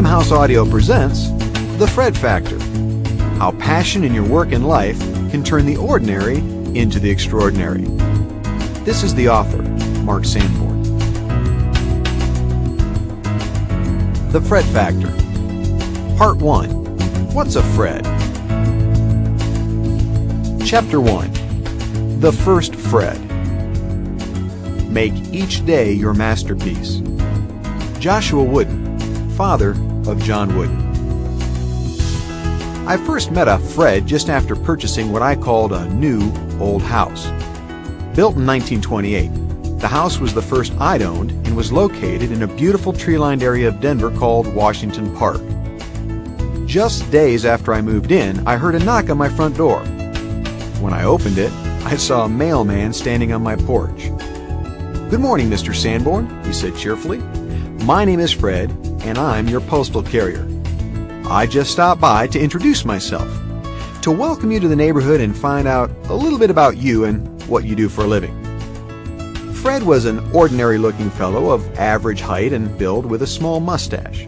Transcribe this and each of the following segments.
Random House Audio presents The Fred Factor, how passion in your work and life can turn the ordinary into the extraordinary. This is the author, Mark Sanborn. The Fred Factor, Part 1, What's a Fred? Chapter 1, The First Fred. Make each day your masterpiece. Joshua Wooden, father of John Wooden. I first met a Fred just after purchasing what I called a new old house. Built in 1928, the house was the first I'd owned and was located in a beautiful tree-lined area of Denver called Washington Park. Just days after I moved in, I heard a knock on my front door. When I opened it, I saw a mailman standing on my porch. "Good morning, Mr. Sanborn," he said cheerfully. "My name is Fred, and I'm your postal carrier. I just stopped by to introduce myself, to welcome you to the neighborhood and find out a little bit about you and what you do for a living." Fred was an ordinary-looking fellow of average height and build with a small mustache.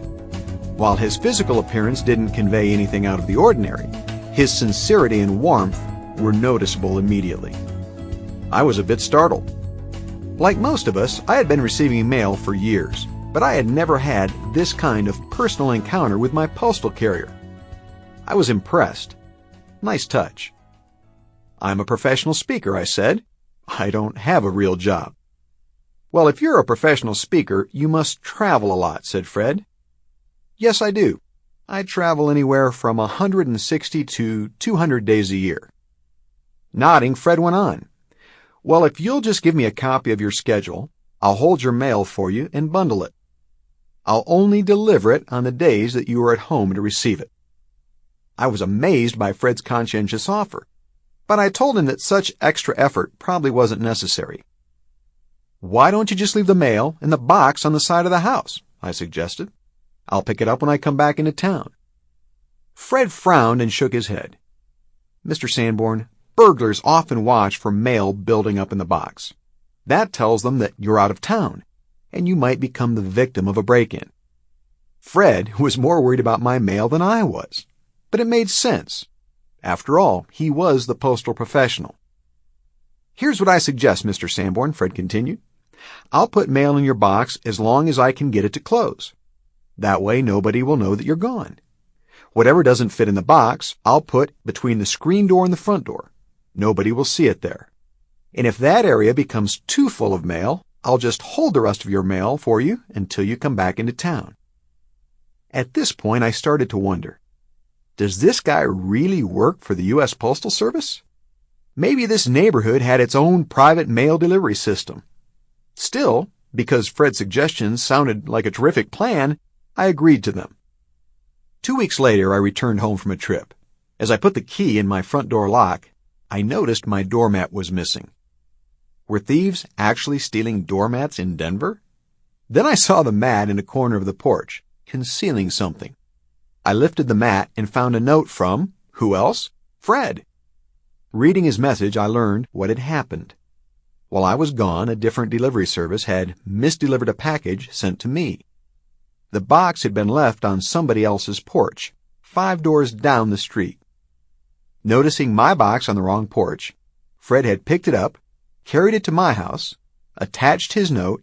While his physical appearance didn't convey anything out of the ordinary, his sincerity and warmth were noticeable immediately. I was a bit startled. Like most of us, I had been receiving mail for years, but I had never had this kind of personal encounter with my postal carrier. I was impressed. Nice touch. "I'm a professional speaker," I said. "I don't have a real job." "Well, if you're a professional speaker, you must travel a lot," said Fred. "Yes, I do. I travel anywhere from 160 to 200 days a year." Nodding, Fred went on. "Well, if you'll just give me a copy of your schedule, I'll hold your mail for you and bundle it. I'll only deliver it on the days that you are at home to receive it." I was amazed by Fred's conscientious offer, but I told him that such extra effort probably wasn't necessary. "Why don't you just leave the mail in the box on the side of the house?" I suggested. "I'll pick it up when I come back into town." Fred frowned and shook his head. "Mr. Sanborn, burglars often watch for mail building up in the box. That tells them that you're out of town, and you might become the victim of a break-in." Fred was more worried about my mail than I was, but it made sense. After all, he was the postal professional. "Here's what I suggest, Mr. Sanborn," Fred continued. "I'll put mail in your box as long as I can get it to close. That way nobody will know that you're gone. Whatever doesn't fit in the box, I'll put between the screen door and the front door. Nobody will see it there. And if that area becomes too full of mail, I'll just hold the rest of your mail for you until you come back into town." At this point, I started to wonder, does this guy really work for the U.S. Postal Service? Maybe this neighborhood had its own private mail delivery system. Still, because Fred's suggestions sounded like a terrific plan, I agreed to them. 2 weeks later, I returned home from a trip. As I put the key in my front door lock, I noticed my doormat was missing. Were thieves actually stealing doormats in Denver? Then I saw the mat in a corner of the porch, concealing something. I lifted the mat and found a note from, who else? Fred. Reading his message, I learned what had happened. While I was gone, a different delivery service had misdelivered a package sent to me. The box had been left on somebody else's porch, 5 doors down the street. Noticing my box on the wrong porch, Fred had picked it up, carried it to my house, attached his note,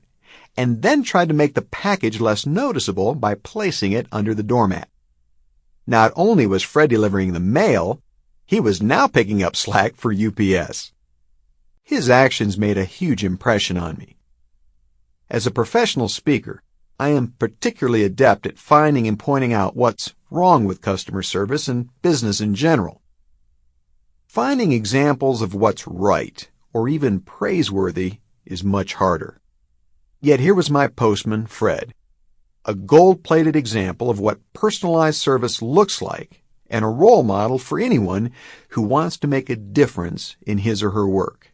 and then tried to make the package less noticeable by placing it under the doormat. Not only was Fred delivering the mail, he was now picking up slack for UPS. His actions made a huge impression on me. As a professional speaker, I am particularly adept at finding and pointing out what's wrong with customer service and business in general. Finding examples of what's right, or even praiseworthy, is much harder. Yet here was my postman, Fred, a gold-plated example of what personalized service looks like and a role model for anyone who wants to make a difference in his or her work.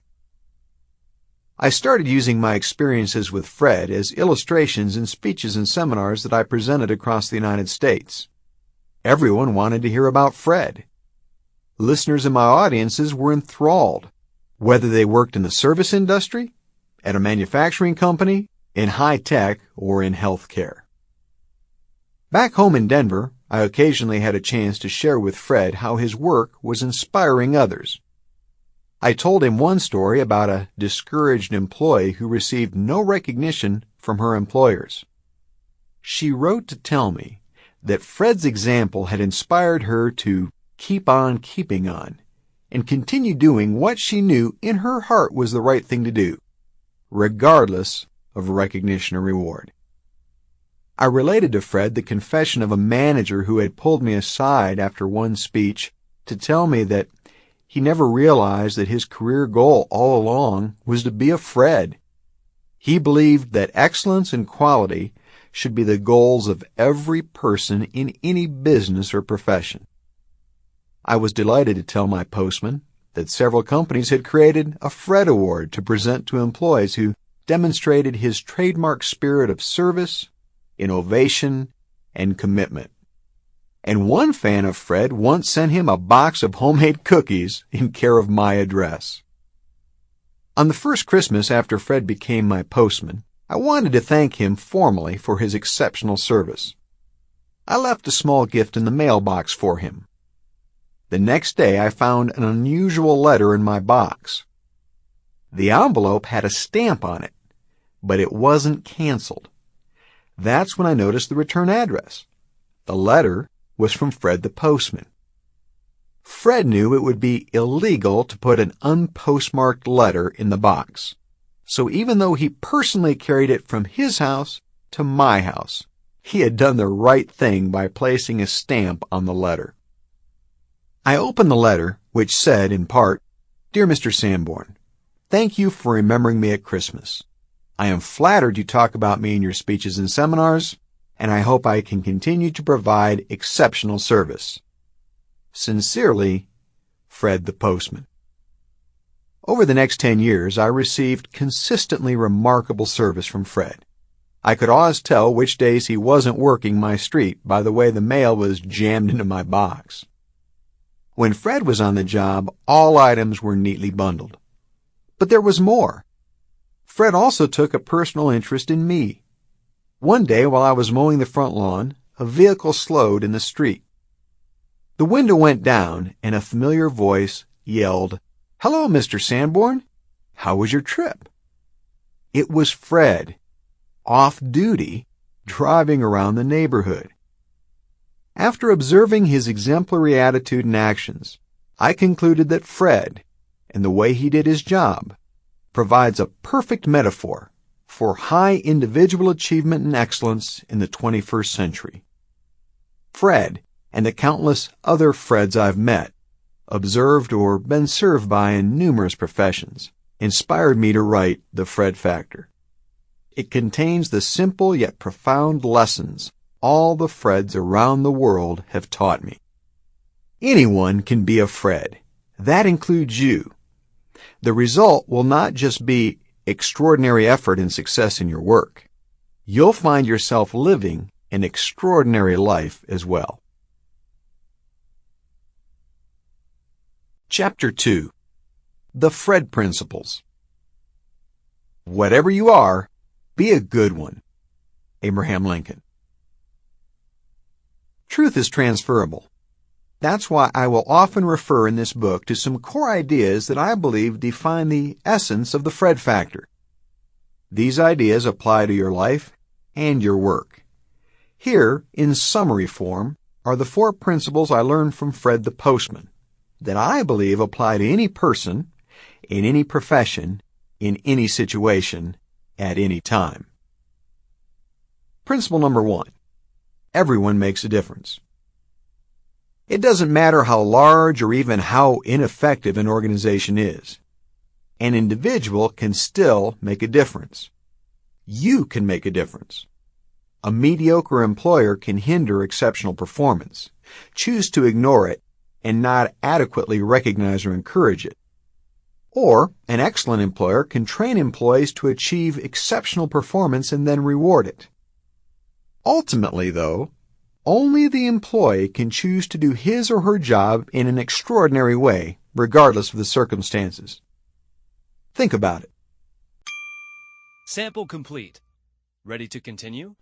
I started using my experiences with Fred as illustrations in speeches and seminars that I presented across the United States. Everyone wanted to hear about Fred. Listeners in my audiences were enthralled, whether they worked in the service industry, at a manufacturing company, in high tech, or in health care. Back home in Denver, I occasionally had a chance to share with Fred how his work was inspiring others. I told him one story about a discouraged employee who received no recognition from her employers. She wrote to tell me that Fred's example had inspired her to keep on keeping on and continue doing what she knew in her heart was the right thing to do, regardless of recognition or reward. I related to Fred the confession of a manager who had pulled me aside after one speech to tell me that he never realized that his career goal all along was to be a Fred. He believed that excellence and quality should be the goals of every person in any business or profession. I was delighted to tell my postman that several companies had created a Fred Award to present to employees who demonstrated his trademark spirit of service, innovation, and commitment. And one fan of Fred once sent him a box of homemade cookies in care of my address. On the first Christmas after Fred became my postman, I wanted to thank him formally for his exceptional service. I left a small gift in the mailbox for him. The next day I found an unusual letter in my box. The envelope had a stamp on it, but it wasn't canceled. That's when I noticed the return address. The letter was from Fred the Postman. Fred knew it would be illegal to put an unpostmarked letter in the box. So even though he personally carried it from his house to my house, he had done the right thing by placing a stamp on the letter. I opened the letter, which said, in part, "Dear Mr. Sanborn, thank you for remembering me at Christmas. I am flattered you talk about me in your speeches and seminars, and I hope I can continue to provide exceptional service. Sincerely, Fred the Postman." Over the next 10 years, I received consistently remarkable service from Fred. I could always tell which days he wasn't working my street by the way the mail was jammed into my box. When Fred was on the job, all items were neatly bundled. But there was more. Fred also took a personal interest in me. One day while I was mowing the front lawn, a vehicle slowed in the street. The window went down and a familiar voice yelled, "Hello, Mr. Sanborn. How was your trip?" It was Fred, off duty, driving around the neighborhood. After observing his exemplary attitude and actions, I concluded that Fred, and the way he did his job, provides a perfect metaphor for high individual achievement and excellence in the 21st century. Fred, and the countless other Freds I've met, observed, or been served by in numerous professions, inspired me to write The Fred Factor. It contains the simple yet profound lessons all the Freds around the world have taught me. Anyone can be a Fred. That includes you. The result will not just be extraordinary effort and success in your work. You'll find yourself living an extraordinary life as well. Chapter 2. The Fred Principles. Whatever you are, be a good one. Abraham Lincoln. Truth is transferable. That's why I will often refer in this book to some core ideas that I believe define the essence of the Fred Factor. These ideas apply to your life and your work. Here, in summary form, are the 4 principles I learned from Fred the Postman that I believe apply to any person, in any profession, in any situation, at any time. Principle number 1. Everyone makes a difference. It doesn't matter how large or even how ineffective an organization is. An individual can still make a difference. You can make a difference. A mediocre employer can hinder exceptional performance, choose to ignore it, and not adequately recognize or encourage it. Or an excellent employer can train employees to achieve exceptional performance and then reward it. Ultimately, though, only the employee can choose to do his or her job in an extraordinary way, regardless of the circumstances. Think about it. Sample complete. Ready to continue?